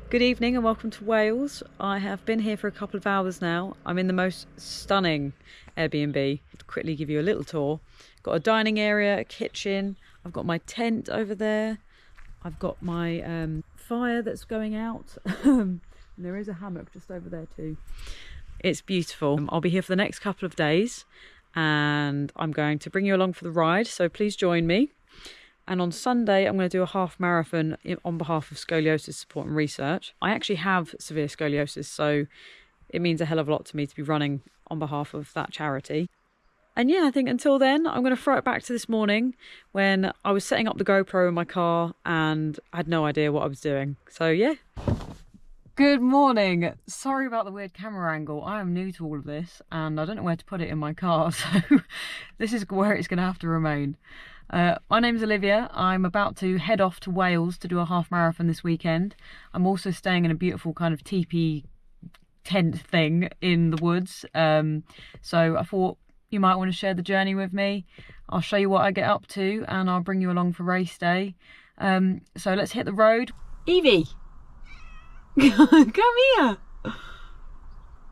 Good evening and welcome to Wales. I have been here for a couple of hours now. I'm in the most stunning Airbnb. I'll quickly give you a little tour. Got a dining area, a kitchen. I've got my tent over there. I've got my fire that's going out. And there is a hammock just over there too. It's beautiful. I'll be here for the next couple of days and I'm going to bring you along for the ride. So please join me. And on Sunday, I'm going to do a half marathon on behalf of Scoliosis Support and Research. I actually have severe scoliosis, so it means a hell of a lot to me to be running on behalf of that charity. And yeah, I think until then, I'm going to throw it back to this morning when I was setting up the GoPro in my car and I had no idea what I was doing. So yeah. Good morning. Sorry about the weird camera angle. I am new to all of this and I don't know where to put it in my car, so this is where it's going to have to remain. My name's Olivia. I'm about to head off to Wales to do a half marathon this weekend. I'm also staying in a beautiful kind of teepee tent thing in the woods. So I thought you might want to share the journey with me. I'll show you what I get up to and I'll bring you along for race day. So let's hit the road. Evie! Come here!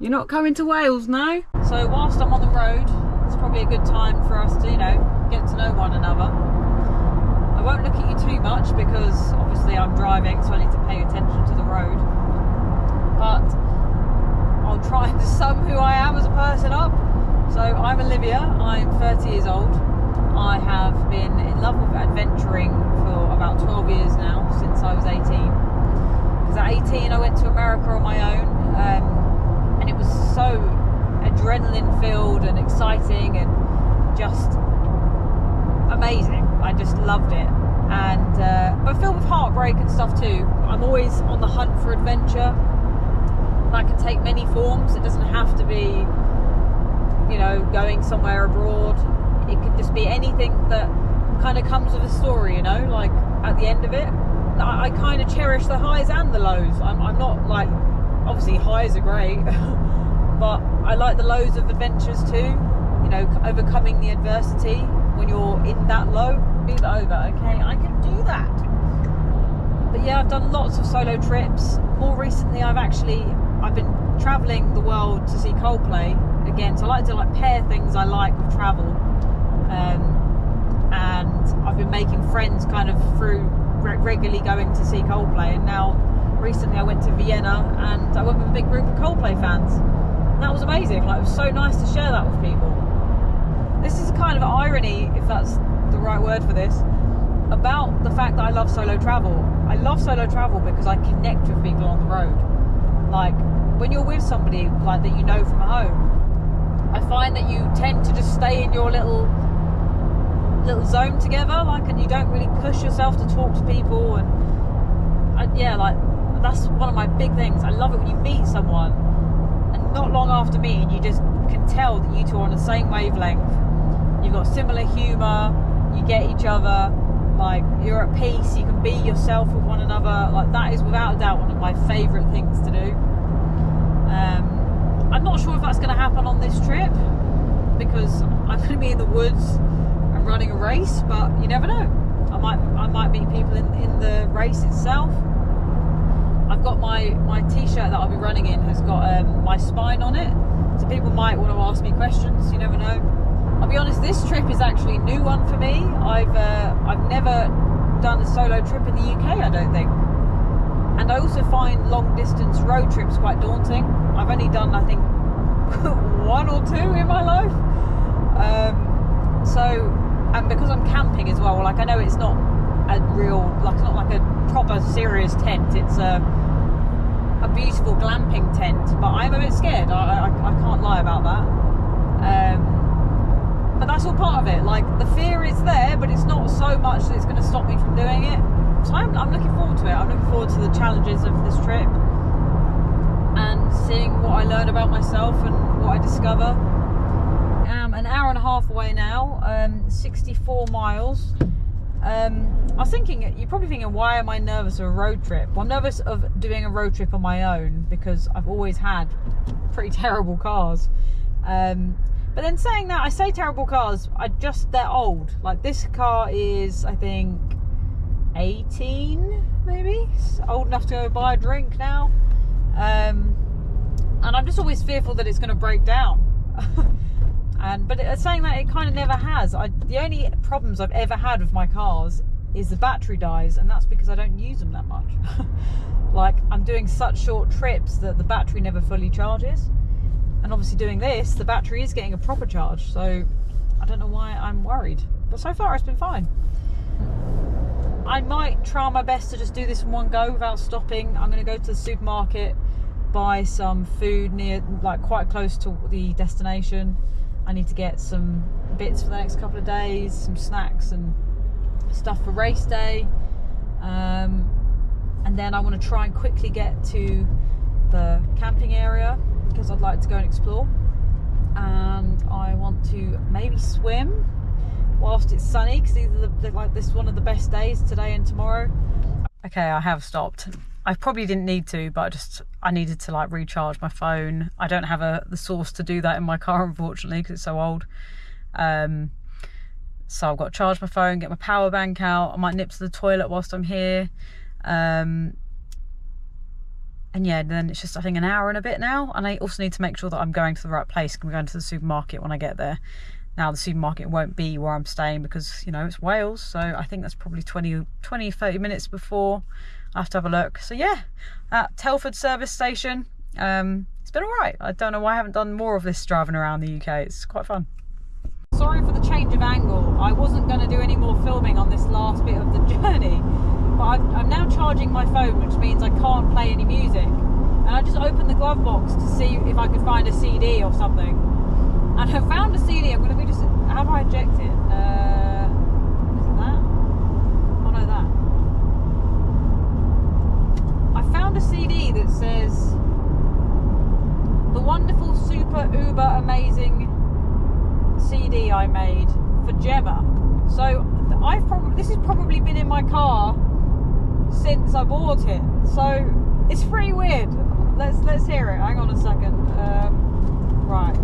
You're not coming to Wales now? So whilst I'm on the road, it's probably a good time for us to, get to know one another. I won't look at you too much because obviously I'm driving, so I need to pay attention to the road. But I'll try and sum who I am as a person up. So I'm Olivia, I'm 30 years old. I have been in love with adventuring for about 12 years now, since I was 18. Because at 18 I went to America on my own, and it was so adrenaline filled and exciting and just amazing. I just loved it, and but filled with heartbreak and stuff too. I'm always on the hunt for adventure. That can take many forms. It doesn't have to be, going somewhere abroad. It can just be anything that kind of comes with a story, like at the end of it. I kind of cherish the highs and the lows. I'm not like, obviously highs are great, but I like the lows of adventures too. Overcoming the adversity when you're in that low. Move it over, okay? I can do that. But yeah, I've done lots of solo trips. More recently, I've been traveling the world to see Coldplay again. So I like to pair things I like with travel. And I've been making friends kind of through regularly going to see Coldplay. And now recently I went to Vienna and I went with a big group of Coldplay fans. And that was amazing. It was so nice to share that with people. This is kind of an irony, if that's the right word for this, about the fact that I love solo travel. I love solo travel because I connect with people on the road. Like, when you're with somebody that you know from home, I find that you tend to just stay in your little zone together, and you don't really push yourself to talk to people. And that's one of my big things. I love it when you meet someone and not long after meeting, you just can tell that you two are on the same wavelength. You've got similar humour, you get each other, you're at peace, you can be yourself with one another. That is without a doubt one of my favourite things to do. I'm not sure if that's going to happen on this trip because I'm going to be in the woods and running a race, but you never know. I might meet people in the race itself. I've got my t-shirt that I'll be running in has got my spine on it, so people might want to ask me questions. You never know. I'll be honest, this trip is actually a new one for me. I've never done a solo trip in the UK, I don't think. And I also find long distance road trips quite daunting. I've only done, I think, one or two in my life. And because I'm camping as well, I know it's not a real, it's not like a proper serious tent. It's a beautiful glamping tent, but I'm a bit scared. I can't lie about that. But that's all part of it. The fear is there, but it's not so much that it's going to stop me from doing it. So I'm looking forward to it. I'm looking forward to the challenges of this trip and seeing what I learn about myself and what I discover. I'm an hour and a half away now, 64 miles. I was thinking, you're probably thinking, why am I nervous of a road trip? Well, I'm nervous of doing a road trip on my own because I've always had pretty terrible cars. But then saying that, I say terrible cars, they're old. This car is, I think, 18 maybe, old enough to go buy a drink now, and I'm just always fearful that it's going to break down. But saying that, it kind of never has. The only problems I've ever had with my cars is the battery dies, and that's because I don't use them that much. Like, I'm doing such short trips that the battery never fully charges, and obviously doing this, the battery is getting a proper charge, so I don't know why I'm worried, but so far it's been fine. I might try my best to just do this in one go without stopping. I'm going to go to the supermarket, buy some food near, like quite close to the destination. I need to get some bits for the next couple of days, some snacks and stuff for race day, and then I want to try and quickly get to the camping area because I'd like to go and explore, and I want to maybe swim whilst it's sunny, because like this is one of the best days, today and tomorrow. Okay, I have stopped. I probably didn't need to, but I needed to like recharge my phone. I don't have the source to do that in my car, unfortunately, because it's so old. So I've got to charge my phone, get my power bank out. I might nip to the toilet whilst I'm here. And yeah, then it's just, I think, an hour and a bit now. And I also need to make sure that I'm going to the right place. I'm going to the supermarket when I get there. Now, the supermarket won't be where I'm staying because, you know, it's Wales. So I think that's probably 20, 30 minutes before. I have to have a look. So yeah, at Telford service station. It's been all right. I don't know why I haven't done more of this driving around the UK. It's quite fun. Sorry for the change of angle. I wasn't going to do any more filming on this last bit of the journey, but I'm now charging my phone, which means I can't play any music. And I just opened the glove box to see if I could find a CD or something. And I found a CD. I'm going to be just... How do I eject it? Is it that? Oh no, that. I found a CD that says the wonderful, super, uber, amazing CD I made for Gemma. So this has probably been in my car since I bought it. So it's pretty weird. Let's hear it. Hang on a second. Right.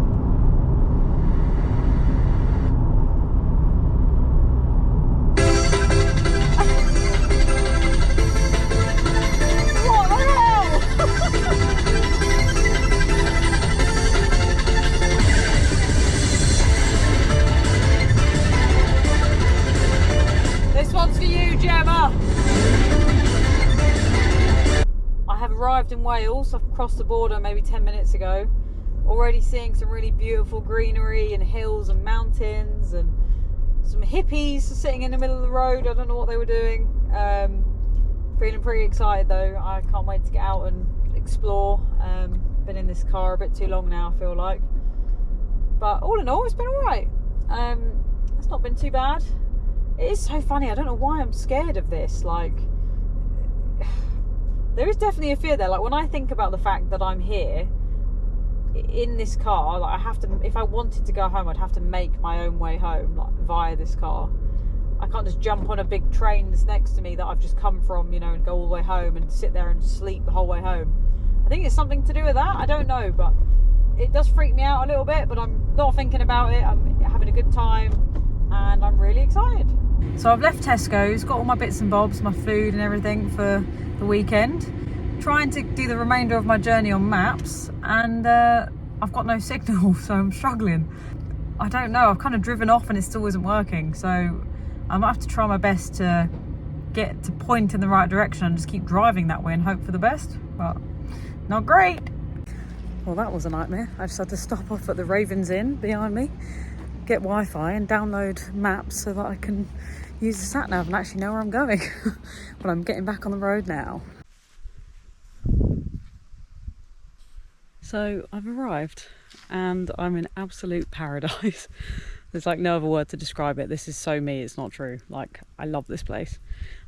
What the hell? This one's for you, Gemma. I have arrived in Wales. I've crossed the border maybe 10 minutes ago. Already seeing some really beautiful greenery and hills and mountains, and some hippies sitting in the middle of the road. I don't know what they were doing. Feeling pretty excited though. I can't wait to get out and explore. Been in this car a bit too long now, I feel like. But all in all, it's been alright. It's not been too bad. It is so funny. I don't know why I'm scared of this. Like, there is definitely a fear there. Like, when I think about the fact that I'm here in this car, like, I have to, if I wanted to go home, I'd have to make my own way home, like, via this car. I can't just jump on a big train that's next to me that I've just come from, you know, and go all the way home and sit there and sleep the whole way home. I think it's something to do with that. I don't know, but it does freak me out a little bit, but I'm not thinking about it. I'm having a good time and I'm really excited. So I've left Tesco's, got all my bits and bobs, my food and everything for the weekend. Trying to do the remainder of my journey on maps, and I've got no signal, so I'm struggling. I don't know, I've kind of driven off and it still isn't working, so I might have to try my best to get to point in the right direction and just keep driving that way and hope for the best, but not great. Well, that was a nightmare. I just had to stop off at the Ravens Inn behind me, get Wi-Fi and download maps so that I can use the sat-nav and actually know where I'm going. But I'm getting back on the road now. So I've arrived and I'm in absolute paradise. There's like no other word to describe it. This is so me, it's not true. Like, I love this place.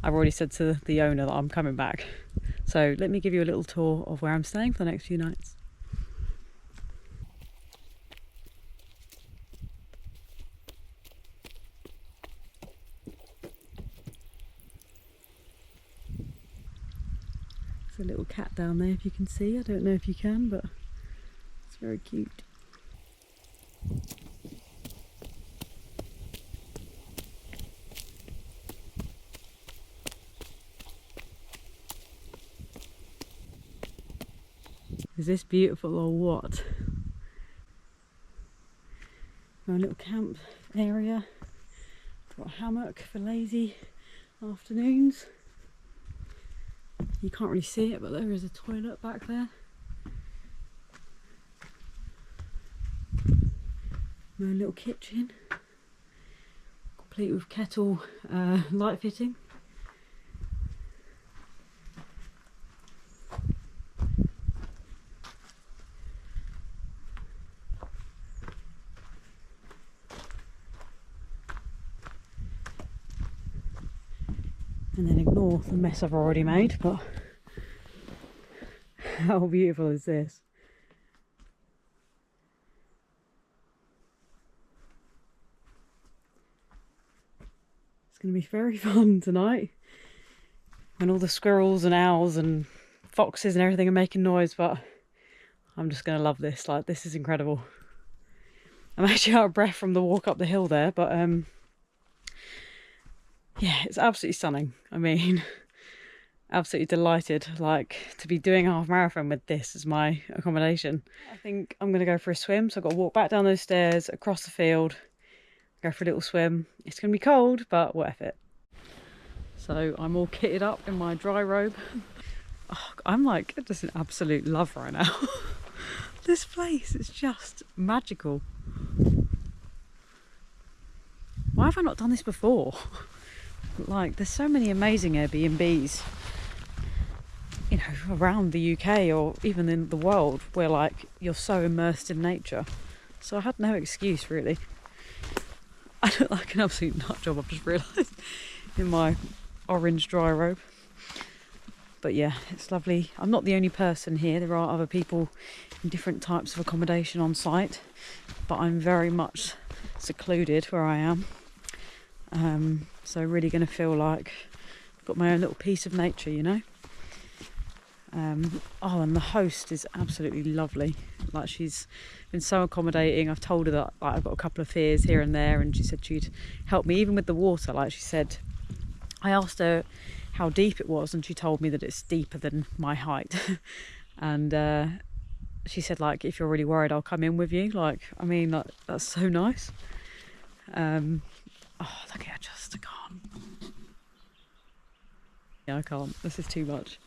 I've already said to the owner that I'm coming back. So let me give you a little tour of where I'm staying for the next few nights. There's a little cat down there if you can see. I don't know if you can, but it's very cute. Is this beautiful or what? My little camp area. Got a hammock for lazy afternoons. You can't really see it, but there is a toilet back there. My little kitchen, complete with kettle light fitting. And then ignore the mess I've already made, but how beautiful is this? It's going to be very fun tonight when all the squirrels and owls and foxes and everything are making noise, but I'm just going to love this. Like, this is incredible. I'm actually out of breath from the walk up the hill there, but yeah, it's absolutely stunning. I mean, absolutely delighted, like, to be doing a half marathon with this as my accommodation. I think I'm going to go for a swim, so I've got to walk back down those stairs, across the field, go for a little swim. It's going to be cold, but worth it. So I'm all kitted up in my dry robe. Oh, I'm like just an absolute love right now. This place is just magical. Why have I not done this before? Like, there's so many amazing Airbnbs, you know, around the UK or even in the world where, like, you're so immersed in nature. So I had no excuse, really. I look like an absolute nut job, I've just realised, in my orange dry robe. But yeah, it's lovely. I'm not the only person here. There are other people in different types of accommodation on site, but I'm very much secluded where I am. So really going to feel like I've got my own little piece of nature, you know. Oh, and the host is absolutely lovely. Like, she's been so accommodating. I've told her that, like, I've got a couple of fears here and there, and she said she'd help me even with the water. Like, she said, I asked her how deep it was, and she told me that it's deeper than my height. And she said, like, if you're really worried, I'll come in with you. Like, I mean, like, that's so nice. Oh, look at it, I can't. Yeah, I can't. This is too much.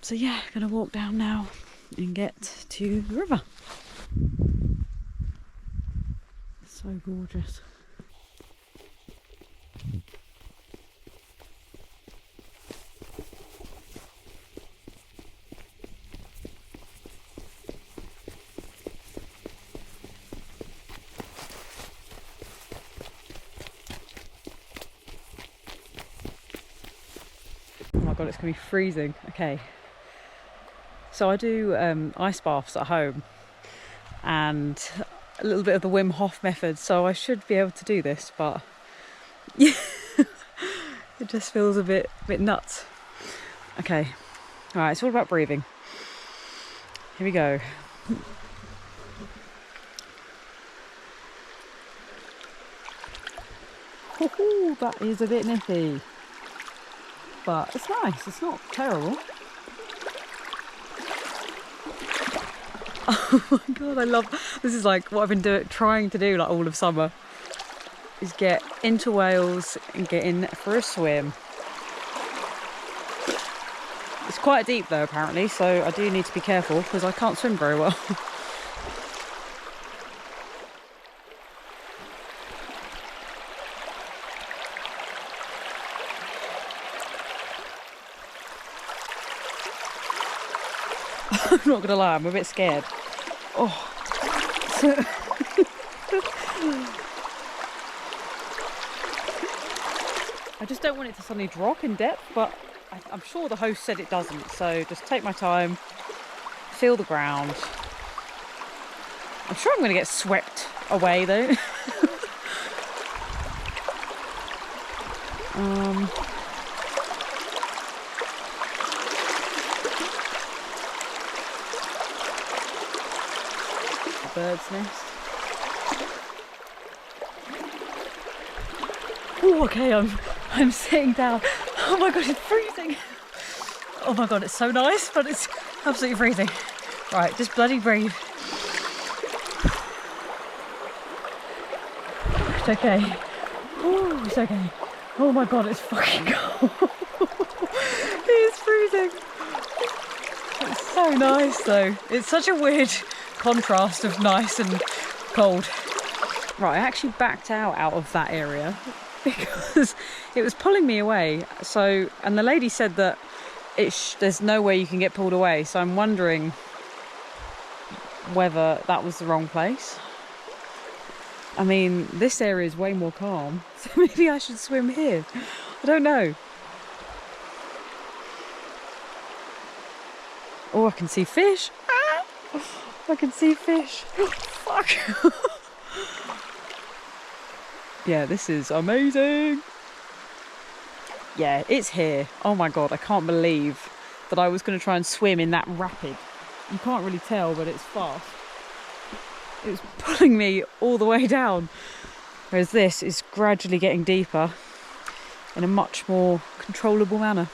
So yeah, gonna walk down now and get to the river. So gorgeous. Oh my god, it's gonna be freezing. Okay. So I do ice baths at home and a little bit of the Wim Hof method, so I should be able to do this, but yeah, it just feels a bit nuts. Okay, all right, it's all about breathing. Here we go. Ooh, that is a bit nippy, but it's nice, it's not terrible. Oh my god, I love this. Is like what I've been trying to do like all of summer, is get into Wales and get in for a swim. It's quite deep though apparently, so I do need to be careful because I can't swim very well. I'm not gonna lie, I'm a bit scared. Oh. I just don't want it to suddenly drop in depth, but I'm sure the host said it doesn't, so just take my time, feel the ground. I'm sure I'm going to get swept away though. Bird's nest. Oh, okay, I'm sitting down. Oh my god, it's freezing. Oh my god, it's so nice, but it's absolutely freezing. Right, just bloody breathe. It's okay. Oh, it's okay. Oh my god, it's fucking cold. It is freezing. It's so nice though. It's such a weird contrast of nice and cold. Right, I actually backed out of that area because it was pulling me away. So, and the lady said that there's no way you can get pulled away. So I'm wondering whether that was the wrong place. I mean, this area is way more calm, so maybe I should swim here. I don't know. Oh, I can see fish. Ah! I can see fish. Fuck. Yeah, this is amazing. Yeah, it's here. Oh my god, I can't believe that I was going to try and swim in that rapid. You can't really tell, but it's fast. It was pulling me all the way down, whereas this is gradually getting deeper in a much more controllable manner.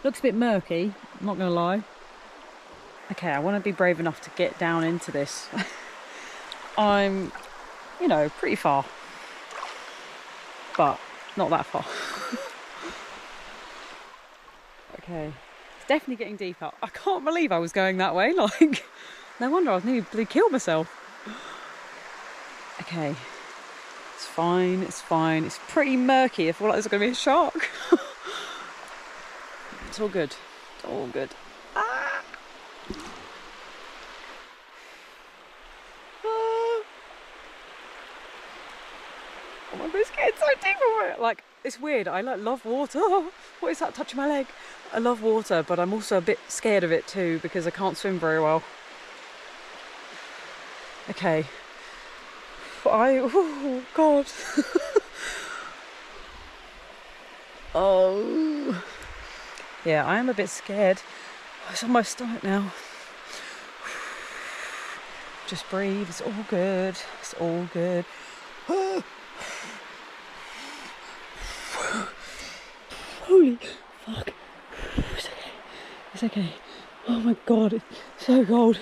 Looks a bit murky, I'm not going to lie. Okay, I want to be brave enough to get down into this. I'm, you know, pretty far, but not that far. Okay, it's definitely getting deeper. I can't believe I was going that way, like, no wonder I was nearly killed myself. Okay, it's fine, it's fine. It's pretty murky. I feel like there's going to be a shark. It's all good, it's all good. Ah! Oh my god, it's getting so deep over it. Like, it's weird. I love water. What is that touching my leg? I love water, but I'm also a bit scared of it too because I can't swim very well. Okay. Oh god. Oh. Yeah, I am a bit scared. It's on my stomach now. Just breathe. It's all good. It's all good. Holy fuck. It's okay. It's okay. Oh my god, it's so cold.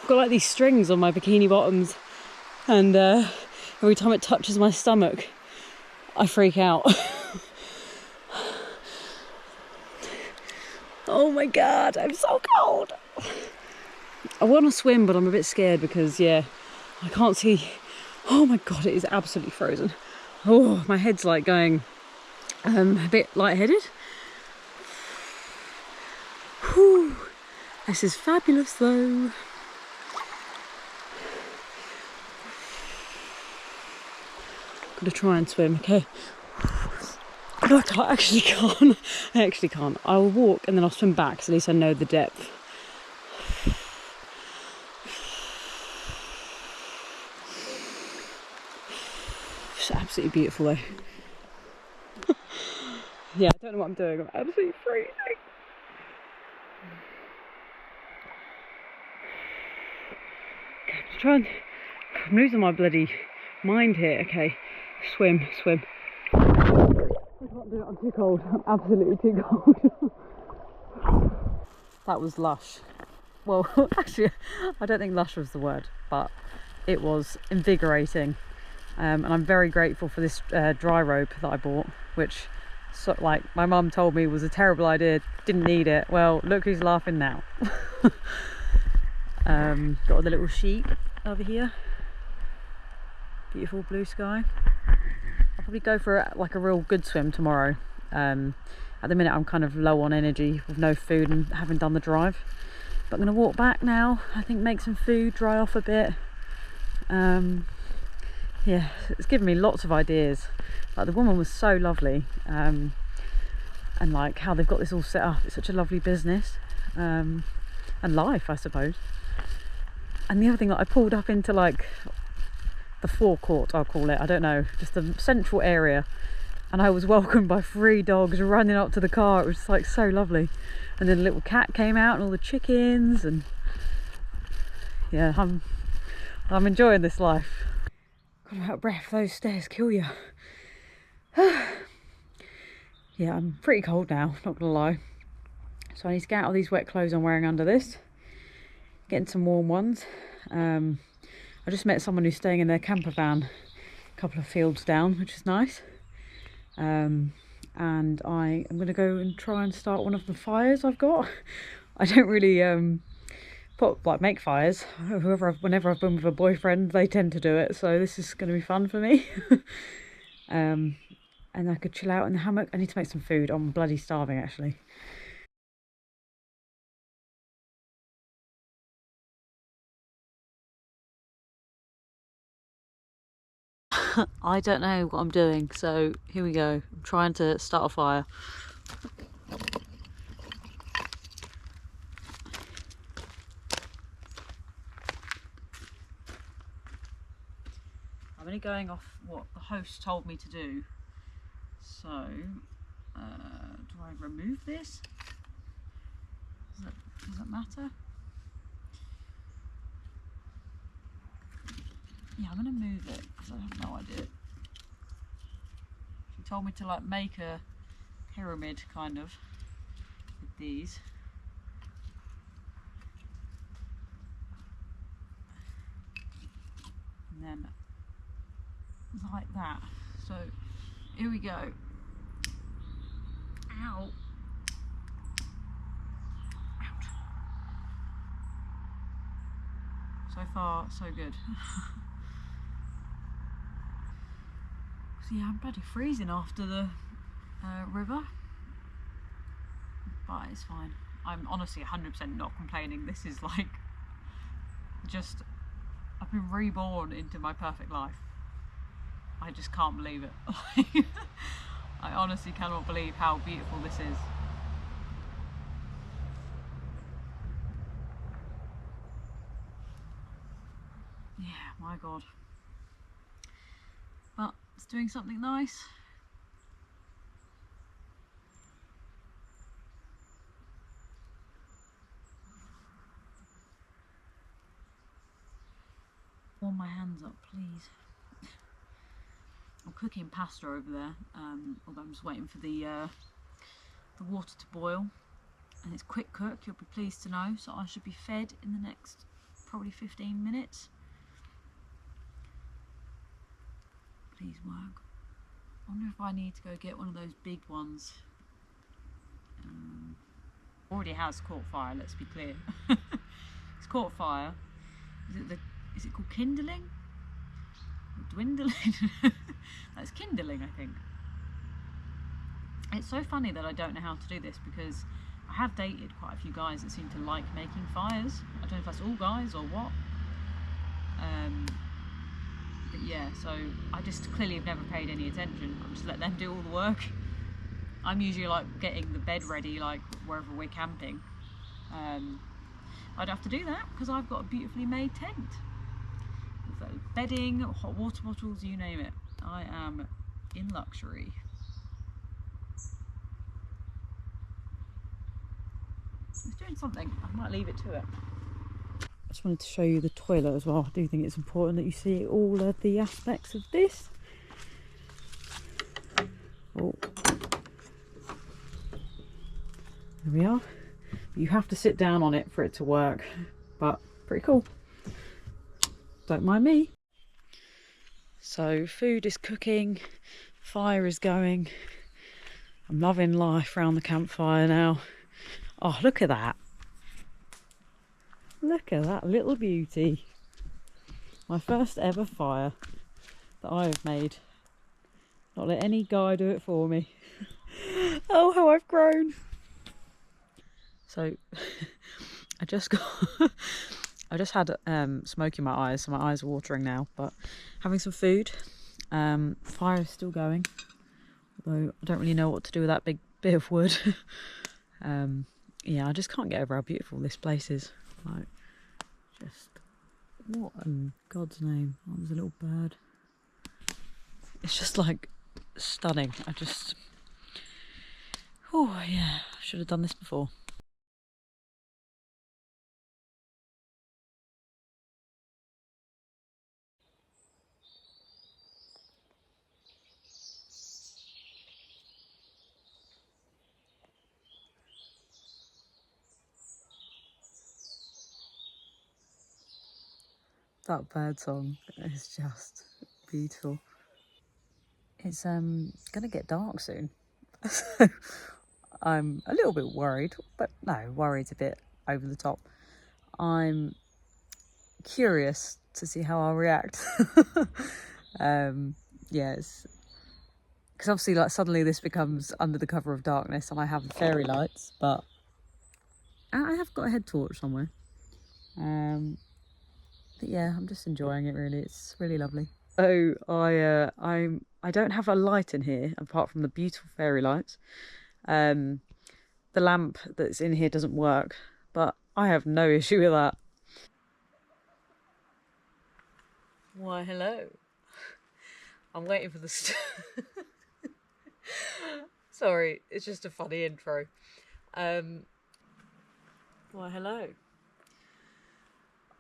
I've got like these strings on my bikini bottoms, and every time it touches my stomach, I freak out. Oh my god, I'm so cold. I want to swim, but I'm a bit scared because, yeah, I can't see. Oh my god, it is absolutely frozen. Oh, my head's like going a bit lightheaded. Whew. This is fabulous though. I'm gonna try and swim, okay? No, I actually can't. I actually can't. I will walk and then I'll swim back, so at least I know the depth. It's absolutely beautiful though. Yeah, I don't know what I'm doing. I'm absolutely freezing. Okay, I'm trying. I'm losing my bloody mind here. Okay, swim, swim. I can't do it, I'm too cold. I'm absolutely too cold. That was lush. Well, actually, I don't think lush was the word, but it was invigorating. And I'm very grateful for this dry rope that I bought, which, like, my mum told me was a terrible idea, didn't need it. Well, look who's laughing now. Got the little sheep over here. Beautiful blue sky. I'll probably go for like a real good swim tomorrow. At the minute I'm kind of low on energy with no food and having done the drive, but I'm going to walk back now. I think make some food, dry off a bit. Yeah, it's given me lots of ideas. Like, the woman was so lovely, and like how they've got this all set up. It's such a lovely business, and life, I suppose. And the other thing, that I pulled up into like the forecourt, I'll call it, I don't know, just the central area, and I was welcomed by 3 dogs running up to the car. It was like so lovely. And then a little cat came out and all the chickens, and yeah, I'm enjoying this life. God, I'm out of breath. Those stairs kill you. Yeah, I'm pretty cold now, not gonna lie. So I need to get out of these wet clothes I'm wearing under this. Getting some warm ones. I just met someone who's staying in their camper van a couple of fields down, which is nice. And I am going to go and try and start one of the fires I've got. I don't really make fires. Whenever I've been with a boyfriend, they tend to do it, so this is going to be fun for me. And I could chill out in the hammock. I need to make some food. I'm bloody starving actually. I don't know what I'm doing, so here we go. I'm trying to start a fire. I'm only going off what the host told me to do. So, do I remove this? Does that matter? Yeah, I'm gonna move it because I have no idea. She told me to like make a pyramid kind of with these. And then like that. So here we go. Ow. Ouch. So far, so good. So yeah, I'm bloody freezing after the river. But it's fine. I'm honestly 100% not complaining. This is like just, I've been reborn into my perfect life. I just can't believe it. I honestly cannot believe how beautiful this is. Yeah, my God. But it's doing something nice. Warm my hands up, please. I'm cooking pasta over there, although I'm just waiting for the water to boil. And it's quick cook, you'll be pleased to know, so I should be fed in the next probably 15 minutes. Please work. I wonder if I need to go get one of those big ones. Already has caught fire, let's be clear. It's caught fire. Is it called kindling? Or dwindling? That's kindling, I think. It's so funny that I don't know how to do this because I have dated quite a few guys that seem to like making fires. I don't know if that's all guys or what. But yeah, so I just clearly have never paid any attention. I just let them do all the work. I'm usually like getting the bed ready, like wherever we're camping. I don't have to do that because I've got a beautifully made tent. With bedding, hot water bottles, you name it. I am in luxury. It's doing something. I might leave it to it. I just wanted to show you the toilet as well. I do think it's important that you see all of the aspects of this. Oh, there we are. You have to sit down on it for it to work, but pretty cool. Don't mind me. So food is cooking, fire is going. I'm loving life around the campfire now. Oh, look at that. Look at that little beauty. My first ever fire that I have made. Not let any guy do it for me. Oh, how I've grown. So I just had smoke in my eyes, so my eyes are watering now, but having some food. Fire is still going, although I don't really know what to do with that big bit of wood. Yeah, I just can't get over how beautiful this place is. Like, just, what in God's name? Oh, there's a little bird. It's just like stunning. Oh yeah, I should have done this before. That bird song is just beautiful. It's gonna get dark soon. So I'm a little bit worried, but no, worried's a bit over the top. I'm curious to see how I'll react. Yes, because obviously, like, suddenly this becomes under the cover of darkness, and I have the fairy lights, but I have got a head torch somewhere. But yeah, I'm just enjoying it. Really, it's really lovely. So I don't have a light in here apart from the beautiful fairy lights. The lamp that's in here doesn't work, but I have no issue with that. Why, hello. I'm waiting for the sorry, it's just a funny intro. Why, hello.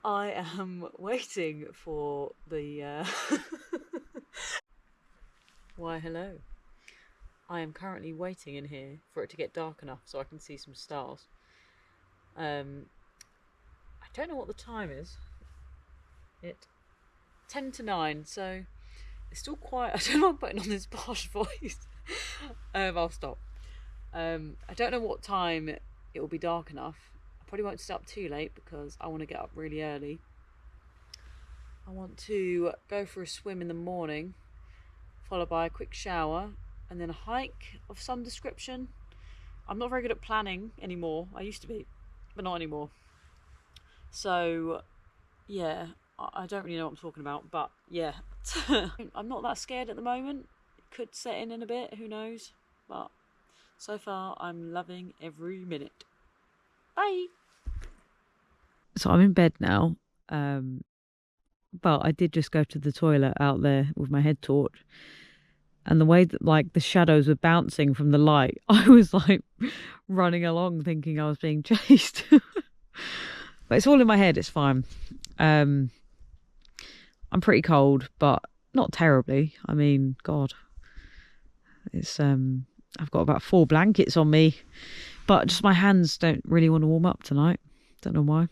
I am waiting for the Why, hello. I am currently waiting in here for it to get dark enough so I can see some stars. I don't know what the time is. It's 10 to 9, so it's still quiet. I don't know, I'm putting on this posh voice. I'll stop. I don't know what time it will be dark enough. I probably won't stay up too late because I want to get up really early. I want to go for a swim in the morning, followed by a quick shower, and then a hike of some description. I'm not very good at planning anymore. I used to be, but not anymore. So, yeah, I don't really know what I'm talking about, but yeah. I'm not that scared at the moment. It could set in a bit, who knows? But so far, I'm loving every minute. Bye! So I'm in bed now, but I did just go to the toilet out there with my head torch. And the way that, like, the shadows were bouncing from the light, I was like running along thinking I was being chased. But it's all in my head, it's fine. I'm pretty cold, but not terribly. I mean, God, it's I've got about 4 blankets on me, but just my hands don't really want to warm up tonight. Don't know why.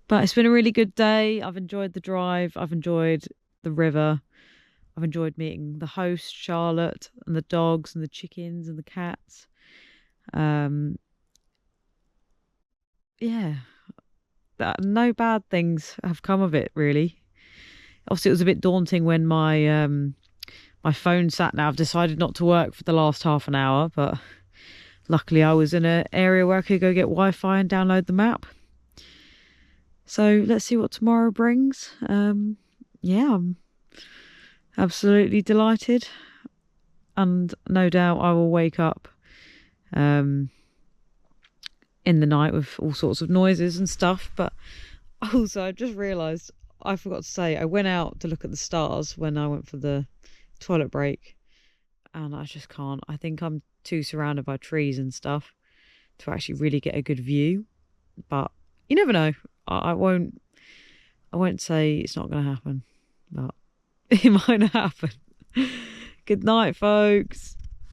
But it's been a really good day. I've enjoyed the drive. I've enjoyed the river. I've enjoyed meeting the host, Charlotte, and the dogs and the chickens and the cats. Yeah, no bad things have come of it, really. Obviously, it was a bit daunting when my phone sat nav decided not to work for the last half an hour, but luckily I was in an area where I could go get Wi-Fi and download the map. So let's see what tomorrow brings. Yeah, I'm absolutely delighted, and no doubt I will wake up in the night with all sorts of noises and stuff. But also, I just realised I forgot to say I went out to look at the stars when I went for the toilet break, and I just can't. I think I'm too surrounded by trees and stuff to actually really get a good view. But you never know. I won't say it's not going to happen, but it might happen. Good night, folks.